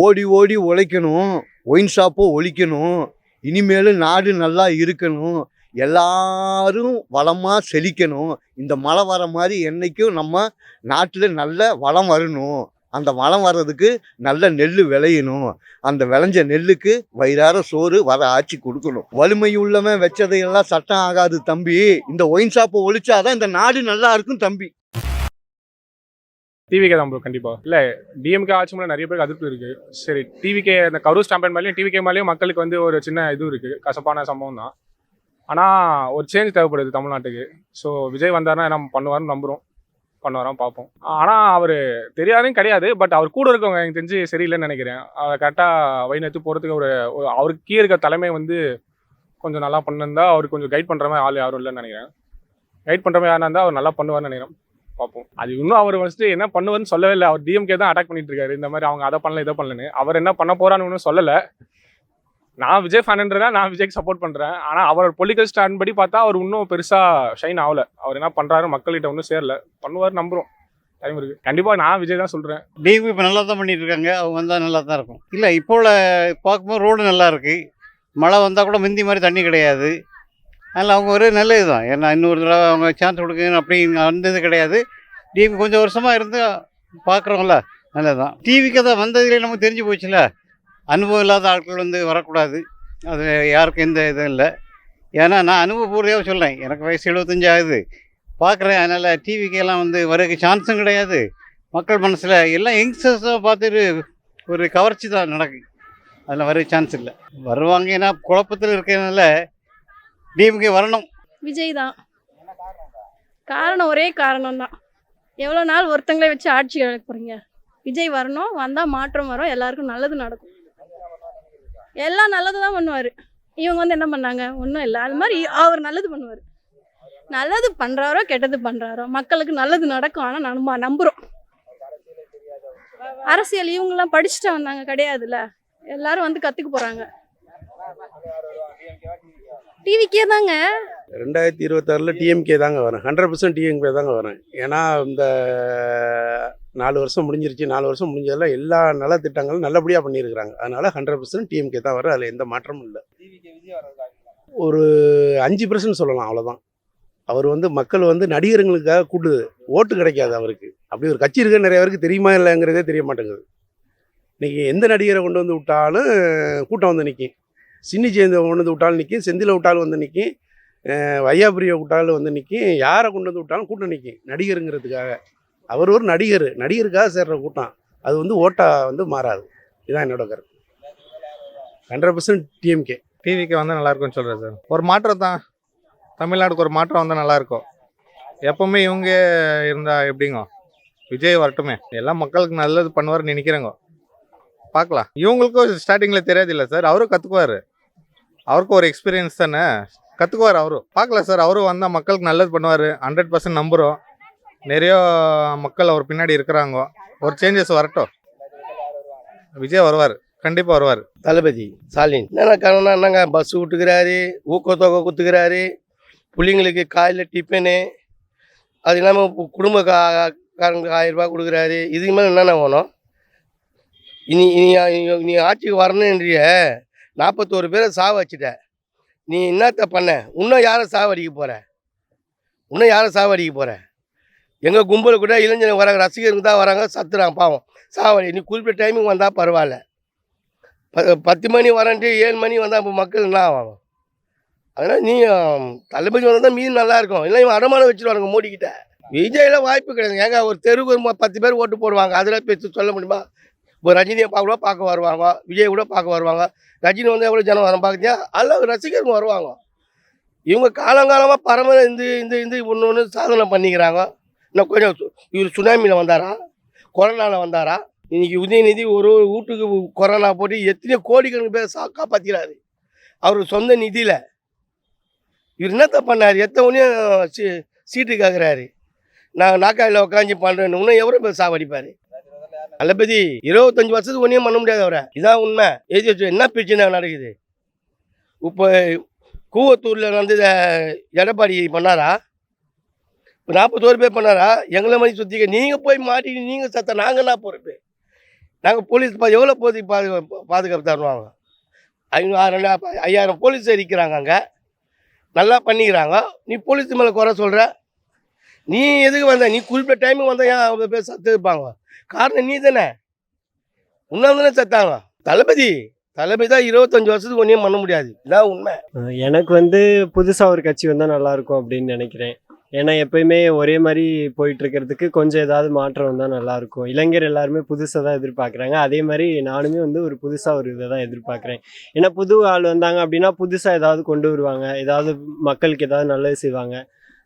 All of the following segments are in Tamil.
ஓடி ஓடி உழைக்கணும், ஒயின் ஷாப்பை ஒழிக்கணும், இனிமேல் நாடு நல்லா இருக்கணும், எல்லாரும் வளமாக செழிக்கணும், இந்த மழை வர மாதிரி என்றைக்கும் நம்ம நாட்டில் நல்ல வளம் வரணும், அந்த வளம் வர்றதுக்கு நல்ல நெல் விளையணும், அந்த விளைஞ்ச நெல்லுக்கு வயிறார சோறு வர ஆட்சி கொடுக்கணும். வலிமை உள்ளவன் வச்சதையெல்லாம் சட்டம் ஆகாது தம்பி. இந்த ஒயின் ஷாப்பை ஒழிச்சாதான் இந்த நாடு நல்லா இருக்கும் தம்பி. டிவிகே தான் ப்ரோ கண்டிப்பாக. இல்லை டிஎம்கே ஆட்சி மூலம் நிறைய பேருக்கு அதிருப்தி இருக்குது. சரி டிவிகே இந்த கரூர் ஸ்டாம்பேட் மேலேயும் டிவிகே மேலேயும் மக்களுக்கு வந்து ஒரு சின்ன இது இருக்குது, கசப்பான சம்பவம் தான். ஆனால் ஒரு சேஞ்ச் தேவைப்படுது தமிழ்நாட்டுக்கு. ஸோ விஜய் வந்தாருன்னா என்ன பண்ணுவார்னு நம்புகிறோம், பண்ணுவாராம் பார்ப்போம். ஆனால் அவர் தெரியாதுன்னு கிடையாது, பட் அவர் கூட இருக்கவங்க எனக்கு தெரிஞ்சு சரியில்லைன்னு நினைக்கிறேன். அவர் கரெக்டாக வழிநடத்தி போகிறதுக்கு ஒரு அவருக்கு கீழே இருக்க தலைமை வந்து கொஞ்சம் நல்லா பண்ணிருந்தா அவருக்கு கொஞ்சம் கைட் பண்ணுற மாதிரி ஆள் யாரும் இல்லைன்னு நினைக்கிறேன். கைட் பண்ணுற மாதிரி யாரா இருந்தால் அவர் நல்லா பண்ணுவார்னு நினைக்கிறேன், பார்ப்போம். அது இன்னும் அவர் ஃபஸ்ட்டு என்ன பண்ணுவார்னு சொல்லவே இல்லை. அவர் டிஎம்கே தான் அட்டாக் பண்ணிட்டு இருக்காரு, இந்த மாதிரி அவங்க அதை பண்ணல இதை பண்ணலன்னு. அவர் என்ன பண்ண போறான்னு ஒன்றும் சொல்லலை. நான் விஜய் ஃபேனுன்றதா நான் விஜய்க்கு சப்போர்ட் பண்ணுறேன். ஆனால் அவரோட பொலிட்டிக்கல் ஸ்டாண்ட் படி பார்த்தா அவர் இன்னும் பெருசாக ஷைன் ஆகலை. அவர் என்ன பண்ணுறாரு மக்கள்கிட்ட ஒன்றும் சேரல, பண்ணுவார் நம்புகிறோம், டைம் இருக்குது. கண்டிப்பாக நான் விஜய் தான் சொல்கிறேன். டிவி இப்போ நல்லா தான் பண்ணிட்டு இருக்காங்க, அவங்க வந்தால் நல்லா தான் இருக்கும். இல்லை இப்போ பார்க்கும்போது ரோடு நல்லா இருக்குது, மழை வந்தால் கூட முந்தி மாதிரி தண்ணி கிடையாது. அதனால் அவங்க ஒரு நல்லது தான். ஏன்னா இன்னொரு தடவை அவங்க சான்ஸ் கொடுக்குன்னு அப்படி வந்தது கிடையாது. டிவி கொஞ்சம் வருஷமாக இருந்து பார்க்குறோம்ல, நல்லது தான். டிவிக்கு தான் வந்ததுலேயே நமக்கு தெரிஞ்சு போச்சுல, அனுபவம் இல்லாத ஆட்கள் வந்து வரக்கூடாது, அது யாருக்கும் எந்த இதுவும் இல்லை. ஏன்னா நான் அனுபவபூர்வமாக சொல்கிறேன், எனக்கு வயசு 75 ஆகுது, பார்க்குறேன். அதனால் டிவிக்கெல்லாம் வந்து வரக்கு சான்ஸும் கிடையாது. மக்கள் மனசில் எல்லாம் யங்ஸ்டர்ஸாக பார்த்துட்டு ஒரு கவர்ச்சி தான் நடக்குது, அதில் வர சான்ஸ் இல்லை. வருவாங்க, ஏன்னா குழப்பத்தில் இருக்கிறதுனால டிஎம்கே வரணும். விஜய் தான் காரணம், ஒரே காரணம் தான். எவ்வளோ நாள் ஒருத்தங்களே வச்சு ஆட்சி இழக்க போகிறீங்க? விஜய் வரணும், வந்தால் மாற்றம் வரும், எல்லாருக்கும் நல்லது நடக்கும். எல்லாம் நல்லது தான் பண்ணுவார். இவங்க வந்து என்ன பண்ணாங்க? ஒன்றும் இல்லை. அது மாதிரி அவர் நல்லது பண்ணுவார். நல்லது பண்ணுறாரோ கெட்டது பண்ணுறாரோ மக்களுக்கு நல்லது நடக்கும். ஆனால் நம்ம நம்புகிறோம். அரசியல் இவங்கெல்லாம் படிச்சுட்டு வந்தாங்க கிடையாதுல்ல, எல்லாரும் வந்து கற்றுக்க போகிறாங்க. டிவிக்கே தாங்க 2026 டிஎம்கே தாங்க வரேன், 100% டிஎம்கே தாங்க வரேன். ஏன்னா இந்த 4 வருஷம் முடிஞ்சிருச்சு, 4 வருஷம் முடிஞ்சதில் எல்லா நலத்திட்டங்களும் நல்லபடியாக பண்ணியிருக்கிறாங்க. அதனால் 100% டிஎம்கே தான் வரும், அதில் எந்த மாற்றமும் இல்லை. ஒரு 5% சொல்லலாம், அவ்வளோதான். அவர் வந்து மக்கள் வந்து நடிகர்களுக்காக கூட்டுது, ஓட்டு கிடைக்காது அவருக்கு. அப்படி ஒரு கட்சி இருக்க நிறைய பேருக்கு தெரியுமா இல்லைங்கிறதே தெரிய மாட்டேங்குது. இன்றைக்கி எந்த நடிகரை கொண்டு வந்து விட்டாலும் கூட்டம் வந்து நிற்கும். சின்னி ஜெயந்த கொண்டு வந்து விட்டாலும் நிற்கும், செந்தில விட்டாலும் வந்து நிற்கும், வையாபுரியை விட்டாலும் வந்து நிற்கும், யாரை கொண்டு வந்து விட்டாலும் கூட்டம் நிற்கும் நடிகருங்கிறதுக்காக. அவர் ஒரு நடிகருக்காக சேர்ற கூட்டம், அது வந்து ஓட்டாக வந்து மாறாது. இதுதான் என்னோட கருத்து. 100% டிஎம்கே. டிவிக்கு வந்தால் நல்லாயிருக்கும்னு சொல்கிறேன் சார். ஒரு மாற்றம் தான், தமிழ்நாடுக்கு ஒரு மாற்றம் வந்தால் நல்லாயிருக்கும். எப்போவுமே இவங்க இருந்தால் எப்படிங்க? விஜய் வரட்டுமே, எல்லாம் மக்களுக்கு நல்லது பண்ணுவார்னு நினைக்கிறேங்க, பார்க்கலாம். இவங்களுக்கும் ஸ்டார்டிங்கில் தெரியாது இல்லை சார், அவரும் கற்றுக்குவார். அவருக்கும் ஒரு எக்ஸ்பீரியன்ஸ் தானே, கற்றுக்குவார் அவரும். பார்க்கலாம் சார், அவரும் வந்தால் மக்களுக்கு நல்லது பண்ணுவார், 100% நம்புகிறோம். நிறைய மக்கள் அவர் பின்னாடி இருக்கிறாங்க, ஒரு சேஞ்சஸ் வரட்டும். விஜய் வருவார், கண்டிப்பாக வருவார். தளபதி ஸ்டாலின் என்னென்ன காரணம்னா என்னங்க, பஸ் விட்டுக்கிறாரு, ஊக்கத்தொகை கொடுத்துக்கிறாரு, பிள்ளைங்களுக்கு காலையில் டிஃபனு, அது இல்லாமல் குடும்பக்காரங்களுக்கு 1000 ரூபா கொடுக்குறாரு. இதுக்கு மேலே என்னென்ன வேணும்? நீ ஆட்சிக்கு வரணுன்றிய 41 பேரை சாவ வச்சுட்ட, நீ என்னத்த பண்ண? இன்னும் யாரை சாவடிக்க போகிற? எங்கள் கும்பல் கூட இளைஞர்கள் வராங்க, ரசிகர்கள் தான் வராங்க, சத்துறாங்க பாவம், சாவடி. நீ குறிப்பிட்ட டைமுக்கு வந்தால் பரவாயில்ல, 10 மணி வரன்ட்டு 7 மணி வந்தால் இப்போ மக்கள் என்ன ஆவாங்க? அதனால் நீ தளபதி வந்தால் தான் மீது நல்லாயிருக்கும். இல்லை இவன் அடமானம் வச்சுருவாங்க மோடிக்கிட்ட. விஜயில் வாய்ப்பு கிடையாது. ஏங்க ஒரு தெருவுக்கு ஒரு 10 பேர் ஓட்டு போடுவாங்க, அதில் பேசி சொல்ல முடியுமா? இப்போ ரஜினியை பார்க்க வருவாங்க, விஜய் கூட பார்க்க வருவாங்க. ரஜினி வந்து எவ்வளோ ஜனம் வர பார்த்தியா, அதில் ரசிகருங்க வருவாங்க. இவங்க காலங்காலமாக பரம இந்த ஒன்று சாதனை பண்ணிக்கிறாங்க. இன்னும் கொஞ்சம் இவர் சுனாமியில் வந்தாரா, கொரோனாவில் வந்தாரா? இன்றைக்கி உதயநிதி ஒரு வீட்டுக்கு கொரோனா போட்டு எத்தனையோ கோடிக்கணக்கு பேர் காப்பாற்றிக்கிறாரு அவர் சொந்த நிதியில். இவர் என்னத்த பண்ணார்? எத்தனையும் சீட்டு கேட்குறாரு. நான் நாக்காயில் உட்காந்து பண்ணுறேன்னு இன்னும் எவ்வளோ பேர் சாவடிப்பார்? தளபதி 25 வருஷத்துக்கு ஒன்றையும் பண்ண முடியாது அவரை, இதான் உண்மை. எழுதி வச்சு என்ன பிரச்சனை நடக்குது? இப்போ கூவத்தூரில் நடந்தது எடப்பாடி பண்ணாரா? இப்போ 41 பேர் பண்ணாரா? எங்களை மாதிரி சுற்றிக்க நீங்கள் போய் மாட்டிட்டு நீங்கள் சத்த நாங்கள் என்ன பொறுப்பு? நாங்கள் போலீஸ் எவ்வளோ பாதுகாப்பு தருவாங்க? 5000 போலீஸ் இருக்கிறாங்க அங்கே, நல்லா பண்ணிக்கிறாங்க. நீ போலீஸ் மேலே குறை சொல்கிற? நீ எதுக்கு வந்த? நீ குறிப்பிட்ட டைமுக்கு வந்தால் ஏன் அவங்க பேர் சத்து இருப்பாங்க? காரணம் நீ தானே, உன்னால் தானே செத்தாங்க. தளபதி தான் 25 வருஷத்துக்கு ஒன்றையும் பண்ண முடியாது, இதான் உண்மை. எனக்கு வந்து புதுசாக ஒரு கட்சி வந்தால் நல்லாயிருக்கும் அப்படின்னு நினைக்கிறேன். ஏன்னா எப்பயுமே ஒரே மாதிரி போயிட்டு இருக்கிறதுக்கு கொஞ்சம் ஏதாவது மாற்றம் வந்தால் நல்லாயிருக்கும். இளைஞர் எல்லாருமே புதுசாக தான் எதிர்பார்க்குறாங்க. அதே மாதிரி நானுமே வந்து ஒரு புதுசாக ஒரு இதை தான் எதிர்பார்க்குறேன். ஏன்னா புது ஆள் வந்தாங்க அப்படின்னா புதுசாக ஏதாவது கொண்டு வருவாங்க, ஏதாவது மக்களுக்கு ஏதாவது நல்லது செய்வாங்க.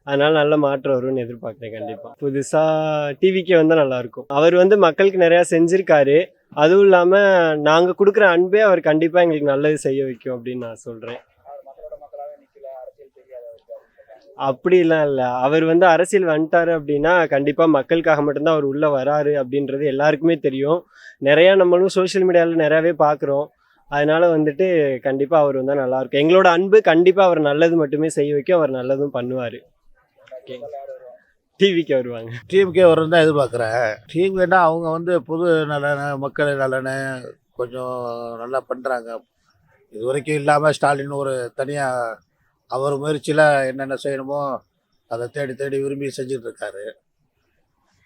அதனால நல்ல மாற்றம் வரும்னு எதிர்பார்க்குறேன். கண்டிப்பாக புதுசாக டிவிக்கே வந்தால் நல்லாயிருக்கும். அவர் வந்து மக்களுக்கு நிறையா செஞ்சுருக்காரு. அதுவும் இல்லாமல் நாங்கள் கொடுக்குற அன்பே அவர் கண்டிப்பாக எங்களுக்கு நல்லது செய்ய வைக்கும் அப்படின்னு நான் சொல்கிறேன். அப்படிலாம் இல்லை. அவர் வந்து அரசியல் வந்துட்டாரு அப்படின்னா கண்டிப்பாக மக்களுக்காக மட்டும்தான் அவர் உள்ளே வராரு அப்படின்றது எல்லாருக்குமே தெரியும். நிறையா நம்மளும் சோஷியல் மீடியாவில் நிறையாவே பார்க்குறோம். அதனால வந்துட்டு கண்டிப்பாக அவர் வந்தால் நல்லாயிருக்கும். எங்களோட அன்பு கண்டிப்பாக அவர் நல்லது மட்டுமே செய்ய வைக்கும். அவர் நல்லதும் பண்ணுவார். ஓகே, டிவிக்கு வருவாங்க. டிஎம்கே வரும் தான் எதிர்பார்க்குறேன். டிஎம்கேனா அவங்க வந்து பொது நலனை, மக்கள் நலனை கொஞ்சம் நல்லா பண்ணுறாங்க. இது வரைக்கும் இல்லாமல் ஸ்டாலின் ஒரு தனியாக அவர் முயற்சியில் என்னென்ன செய்யணுமோ அதை தேடி தேடி விரும்பி செஞ்சிட்ருக்காரு.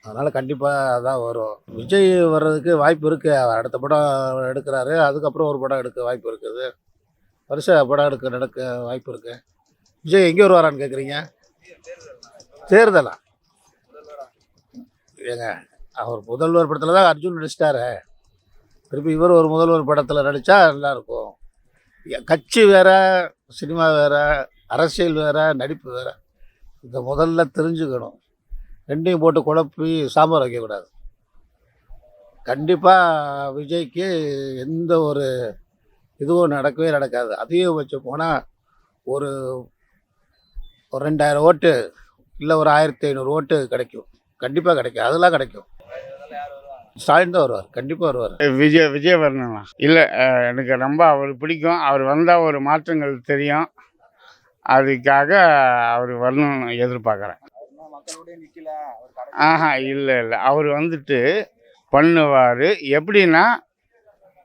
அதனால் கண்டிப்பாக அதான் வரும். விஜய் வர்றதுக்கு வாய்ப்பு இருக்குது. அவர் அடுத்த படம் எடுக்கிறாரு, அதுக்கப்புறம் ஒரு படம் எடுக்க வாய்ப்பு இருக்குது. வருஷ படம் நடக்க வாய்ப்பு இருக்குது. விஜய் எங்கே வருவாரான்னு கேட்குறீங்க? தேர்தலா? ஏங்க, அவர் முதல்வர் படத்தில் தான் அர்ஜுன் நடிச்சிட்டாரு. திருப்பி இவர் ஒரு முதல்வர் படத்தில் நடித்தா நல்லாயிருக்கும். கட்சி வேறு, சினிமா வேறு, அரசியல் வேறு, நடிப்பு வேறு. இதை முதல்ல தெரிஞ்சுக்கணும். ரெண்டையும் போட்டு குழப்பி சாம்பார் வைக்கக்கூடாது. கண்டிப்பாக விஜய்க்கு எந்த ஒரு இதுவும் நடக்கவே நடக்காது. அதையும் வச்சு போனால் ஒரு 2000 ஓட்டு இல்லை ஒரு 1500 ஓட்டு கிடைக்கும். கண்டிப்பாக கிடைக்கும், அதெல்லாம் கிடைக்கும். ஸ்டாலின் தான் வருவார், கண்டிப்பாக வருவார். விஜய் வரணுங்களா? இல்லை, எனக்கு ரொம்ப அவர் பிடிக்கும். அவர் வந்தால் ஒரு மாற்றங்கள் தெரியும். அதுக்காக அவர் வரணும்னு எதிர்பார்க்குறேன். இல்லை, அவர் வந்துட்டு பண்ணுவார். எப்படின்னா,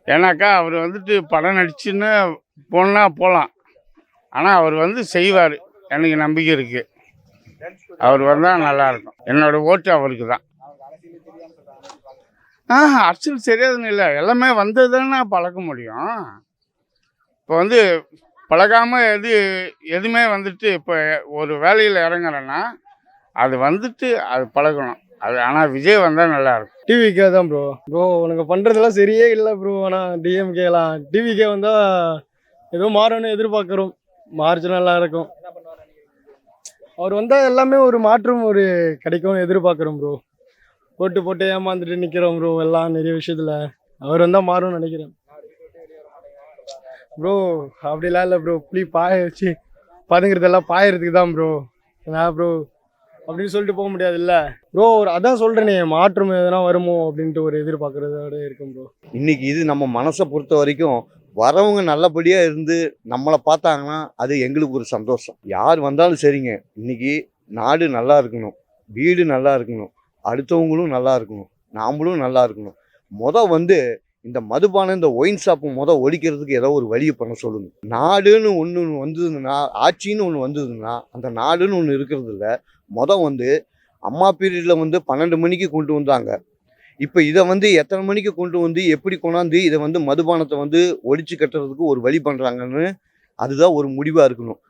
ஏன்னாக்கா அவர் வந்துட்டு படம் நடிச்சுன்னு போகலாம். ஆனால் அவர் வந்து செய்வார், எனக்கு நம்பிக்கை இருக்குது. அவர் வந்தால் நல்லாயிருக்கும். என்னோடய ஓட்டு அவருக்கு தான். அரசியல் தெரியாதுன்னு இல்லை, எல்லாமே வந்தது தானே பழக்க முடியும். இப்போ வந்து பழகாமல் எதுவுமே வந்துட்டு இப்போ ஒரு வேலையில் இறங்குறேன்னா அது வந்துட்டு அது பழகணும். அது ஆனால் விஜய் வந்தால் நல்லாயிருக்கும். டிவிக்கே தான் ப்ரோ உனக்கு பண்ணுறதெல்லாம் சரியே இல்லை ப்ரோ. ஆனால் டிஎம்கேலாம் டிவிக்கே வந்தால் ஏதோ மாறணும்னு எதிர்பார்க்குறோம். மார்ஜின் நல்லா இருக்கும். அவர் வந்தால் எல்லாமே ஒரு மாற்றம் ஒரு கிடைக்கும்னு எதிர்பார்க்குறோம் ப்ரோ. போட்டு ஏமாந்துட்டு நிற்கிறோம் ப்ரோ எல்லாம் நிறைய விஷயத்தில். அவர் வந்தால் மாறும்னு நினைக்கிறேன் ப்ரோ. அப்படிலாம் இல்லை ப்ரோ. புளி பாய வச்சு பதுங்கிறதெல்லாம் பாயறதுக்கு தான் ப்ரோ. நான் ப்ரோ அப்படின்னு சொல்லிட்டு போக முடியாது இல்லை ப்ரோ. ஒரு அதான் சொல்கிறேனே, மாற்றம் எதனா வருமோ அப்படின்ட்டு ஒரு எதிர்பார்க்குறதோட இருக்கும் ப்ரோ. இன்னைக்கு இது நம்ம மனசை பொறுத்த வரைக்கும் வரவங்க நல்லபடியாக இருந்து நம்மளை பார்த்தாங்கன்னா அது எங்களுக்கு ஒரு சந்தோஷம். யார் வந்தாலும் சரிங்க, இன்னைக்கு நாடு நல்லா இருக்கணும், வீடு நல்லா இருக்கணும், அடுத்தவங்களும் நல்லா இருக்கணும், நாமளும் நல்லா இருக்கணும். வந்து இந்த மதுபானம், இந்த ஒயின் ஷாப்பு ஒழிக்கிறதுக்கு ஏதோ ஒரு வழியை பண்ண சொல்லுங்க. நாடுன்னு ஒன்று வந்ததுன்னா, ஆட்சின்னு ஒன்று வந்ததுன்னா அந்த நாடுன்னு ஒன்று இருக்கிறது இல்லை. வந்து அம்மா பீரியடில் 12 மணிக்கு கொண்டு வந்தாங்க. இப்போ இதை எத்தனை மணிக்கு கொண்டு வந்து எப்படி கொண்டாந்து இதை மதுபானத்தை ஒழிச்சு கட்டுறதுக்கு ஒரு வழி பண்ணுறாங்கன்னு அதுதான் ஒரு முடிவாக இருக்கணும்.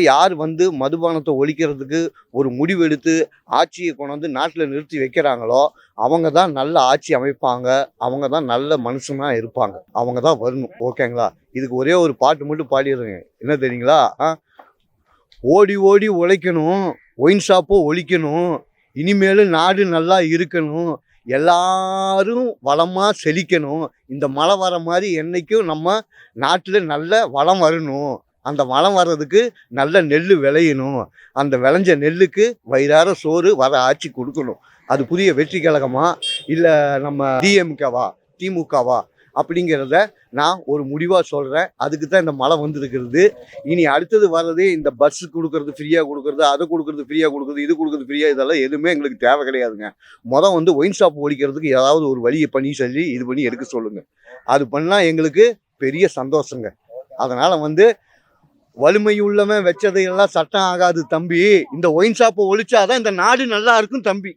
யார் மதுபானத்தை ஒழிக்கிறதுக்கு ஒரு முடிவு எடுத்து ஆட்சியை கொண்டாந்து நாட்டில் நிறுத்தி வைக்கிறாங்களோ அவங்க தான் நல்ல ஆட்சி அமைப்பாங்க, அவங்க தான் நல்ல மனுஷனாக இருப்பாங்க, அவங்க தான் வரணும். ஓகேங்களா? இதுக்கு ஒரே ஒரு பாட்டு மட்டும் பாடிடுறேங்க. என்ன தெரியுங்களா? ஓடி ஓடி உழைக்கணும், ஒயின் ஷாப்போ ஒழிக்கணும், இனிமேல் நாடு நல்லா இருக்கணும், எல்லாரும் வளமாக செழிக்கணும், இந்த மழை வர மாதிரி என்றைக்கும் நம்ம நாட்டில் நல்ல வளம் வரணும், அந்த வளம் வர்றதுக்கு நல்ல நெல் விளையணும், அந்த விளைஞ்ச நெல்லுக்கு வயிறார சோறு வர ஆட்சி கொடுக்கணும். அது புதிய வெற்றி கழகமா இல்லை நம்ம டிஎம்கேவா திமுகவா அப்படிங்கிறத நான் ஒரு முடிவாக சொல்கிறேன். அதுக்கு தான் இந்த மழை வந்திருக்கிறது. இனி அடுத்தது வர்றதே இந்த பஸ்ஸு கொடுக்கறது ஃப்ரீயாக கொடுக்கறது, அதை கொடுக்கறது ஃப்ரீயாக கொடுக்குறது, இது கொடுக்குறது ஃப்ரீயாக, இதெல்லாம் எதுவுமே எங்களுக்கு தேவை கிடையாதுங்க. வந்து ஒயின் ஷாப் ஒழிக்கிறதுக்கு ஏதாவது ஒரு வழியை பண்ணி சொல்லி இது பண்ணி எடுக்க சொல்லுங்கள். அது பண்ணால் எங்களுக்கு பெரிய சந்தோஷங்க. அதனால் வலிமை உள்ளவன் வச்சதையெல்லாம் சட்டம் ஆகாது தம்பி. இந்த ஒயின் ஷாப்பை ஒழிச்சாதான் இந்த நாடு நல்லா இருக்கும் தம்பி.